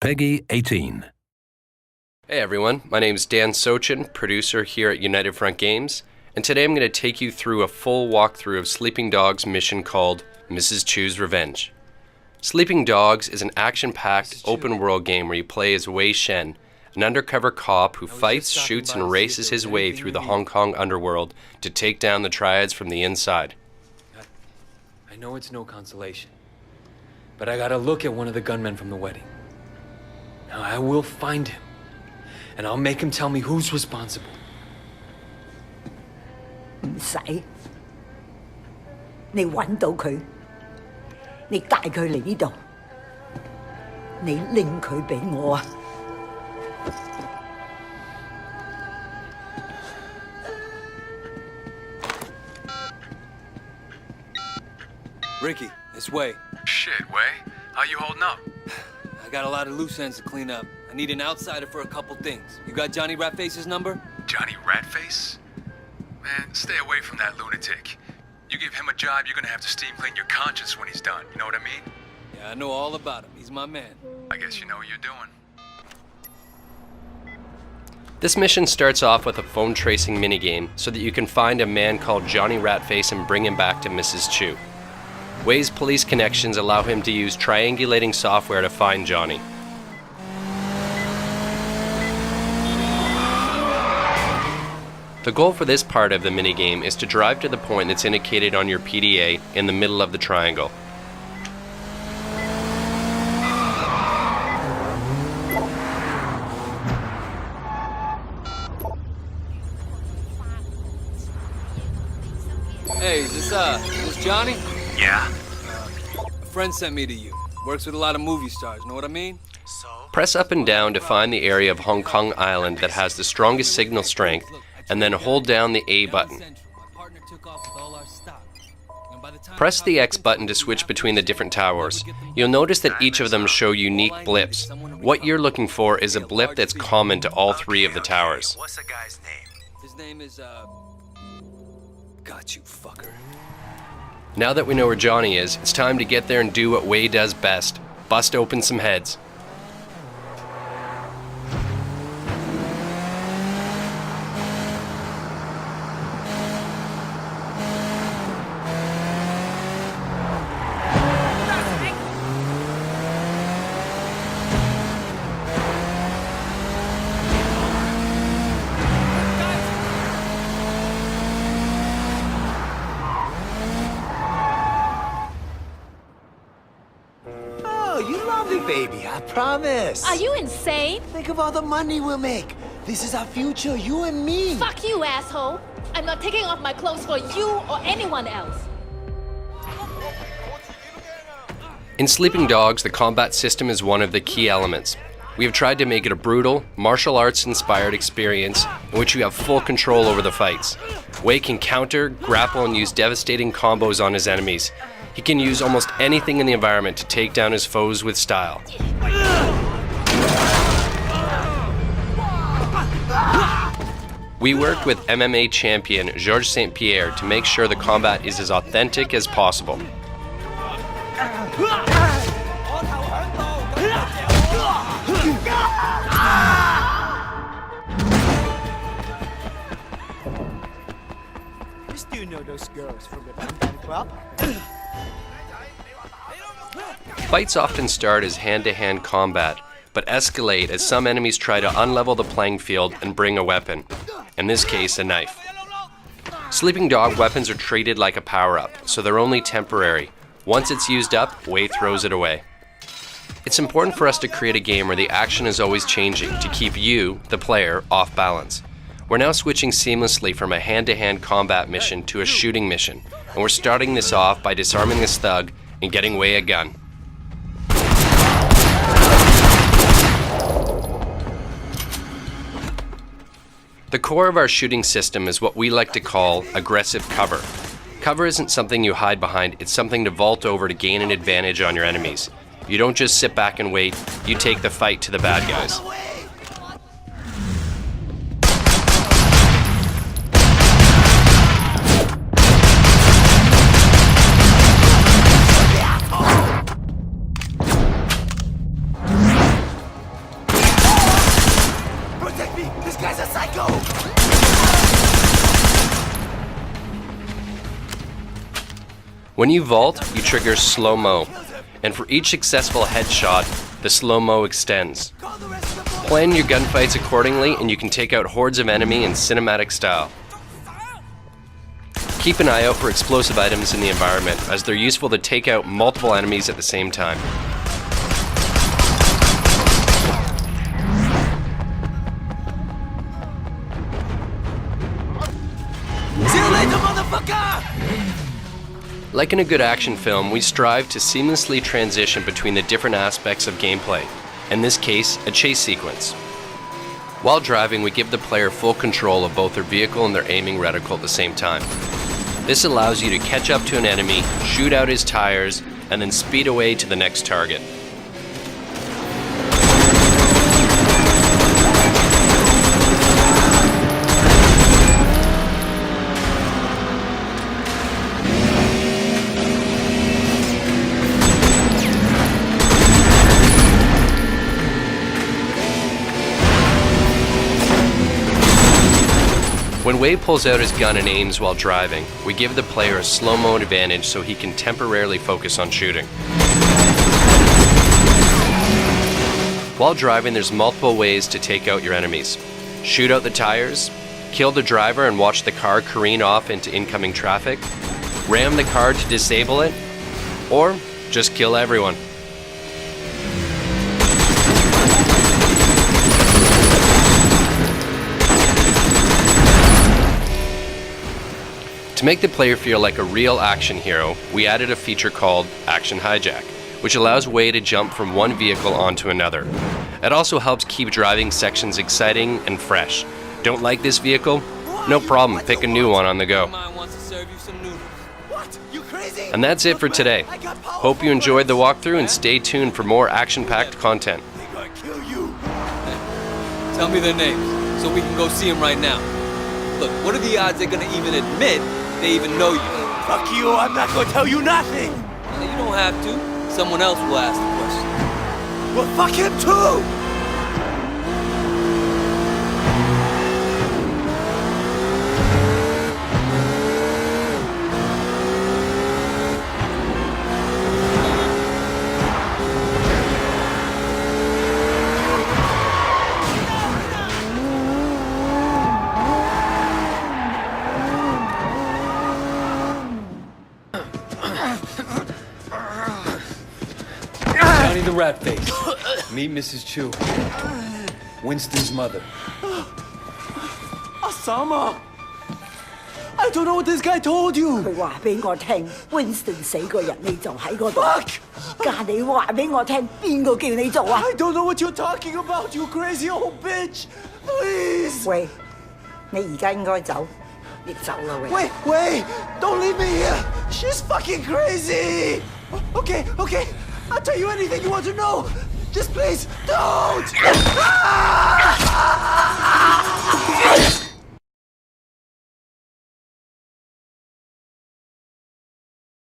Peggy 18. Hey everyone, my name is Dan Sochin, producer here at United Front Games, and today I'm going to take you through a full walkthrough of Sleeping Dogs' mission called Mrs. Chu's Revenge. Sleeping Dogs is an action-packed, open-world game where you play as Wei Shen, an undercover cop who fights, shoots, and races his way through the Hong Kong underworld to take down the triads from the inside. I know it's no consolation, but I gotta look at one of the gunmen from the wedding. Now I will find him, and I'll make him tell me who's responsible. 唔使，你揾到佢，你帶佢嚟呢度，你拎佢俾我啊！ Ricky, it's Wei. Shit, Wei. How you holding up? I got a lot of loose ends to clean up. I need an outsider for a couple things. You got Johnny Ratface's number? Johnny Ratface? Man, stay away from that lunatic. You give him a job, you're gonna have to steam clean your conscience when he's done. You know what I mean? Yeah, I know all about him. He's my man. I guess you know what you're doing. This mission starts off with a phone tracing minigame so that you can find a man called Johnny Ratface and bring him back to Mrs. Chu. Wei's police connections allow him to use triangulating software to find Johnny. The goal for this part of the minigame is to drive to the point that's indicated on your PDA in the middle of the triangle. Hey, is this Johnny? Yeah? A friend sent me to you. Works with a lot of movie stars, know what I mean? Press up and down to find the area of Hong Kong Island that has the strongest signal strength, and then hold down the A button. Press the X button to switch between the different towers. You'll notice that each of them show unique blips. What you're looking for is a blip that's common to all three of the towers. What's the guy's name? His name is, Got you, fucker. Now that we know where Johnny is, it's time to get there and do what Wei does best: bust open some heads. You love it, baby, I promise. Are you insane? Think of all the money we'll make. This is our future, you and me. Fuck you, asshole. I'm not taking off my clothes for you or anyone else. In Sleeping Dogs, the combat system is one of the key elements. We have tried to make it a brutal, martial arts-inspired experience in which you have full control over the fights. Wei can counter, grapple, and use devastating combos on his enemies. He can use almost anything in the environment to take down his foes with style. We worked with MMA champion Georges St. Pierre to make sure the combat is as authentic as possible. Do you know those girls from the Bang Club? Fights often start as hand-to-hand combat, but escalate as some enemies try to unlevel the playing field and bring a weapon, in this case a knife. Sleeping Dog weapons are treated like a power-up, so they're only temporary. Once it's used up, Wei throws it away. It's important for us to create a game where the action is always changing to keep you, the player, off balance. We're now switching seamlessly from a hand-to-hand combat mission to a shooting mission, and we're starting this off by disarming this thug and getting Wei a gun. The core of our shooting system is what we like to call aggressive cover. Cover isn't something you hide behind, it's something to vault over to gain an advantage on your enemies. You don't just sit back and wait, you take the fight to the bad guys. me! This guy's a psycho! When you vault, you trigger slow-mo, and for each successful headshot, the slow-mo extends. Call the rest of the Plan your gunfights accordingly and you can take out hordes of enemy in cinematic style. Keep an eye out for explosive items in the environment, as they're useful to take out multiple enemies at the same time. See you later, motherfucker! Like in a good action film, we strive to seamlessly transition between the different aspects of gameplay, in this case, a chase sequence. While driving, we give the player full control of both their vehicle and their aiming reticle at the same time. This allows you to catch up to an enemy, shoot out his tires, and then speed away to the next target. When Wade pulls out his gun and aims while driving, we give the player a slow-mo advantage so he can temporarily focus on shooting. While driving, there's multiple ways to take out your enemies. Shoot out the tires, kill the driver and watch the car careen off into incoming traffic, ram the car to disable it, or just kill everyone. To make the player feel like a real action hero, we added a feature called Action Hijack, which allows Wade to jump from one vehicle onto another. It also helps keep driving sections exciting and fresh. Don't like this vehicle? No problem, pick a new one on the go. What? You crazy? And that's it for today. Hope you enjoyed the walkthrough and stay tuned for more action-packed content. They're gonna kill you. Tell me their names, so we can go see them right now. Look, what are the odds they're gonna even admit they even know you? Fuck you, I'm not gonna tell you nothing! Well, you don't have to. Someone else will ask the question. Well, fuck him too! Johnny the Rat Face. Meet Mrs. Chu. Winston's mother. Osama! I don't know what this guy told you! 佢話俾我聽 ，Winston 死個人你就喺嗰度。 Fuck! 家你話俾我聽，邊個叫你做啊？ I don't know what you're talking about, you crazy old bitch! Please! 喂，你而家應該走，你走啦喂。 Wait, wait! Don't leave me here! She's fucking crazy! Okay, okay. I'll tell you anything you want to know. Just please, don't! Ah!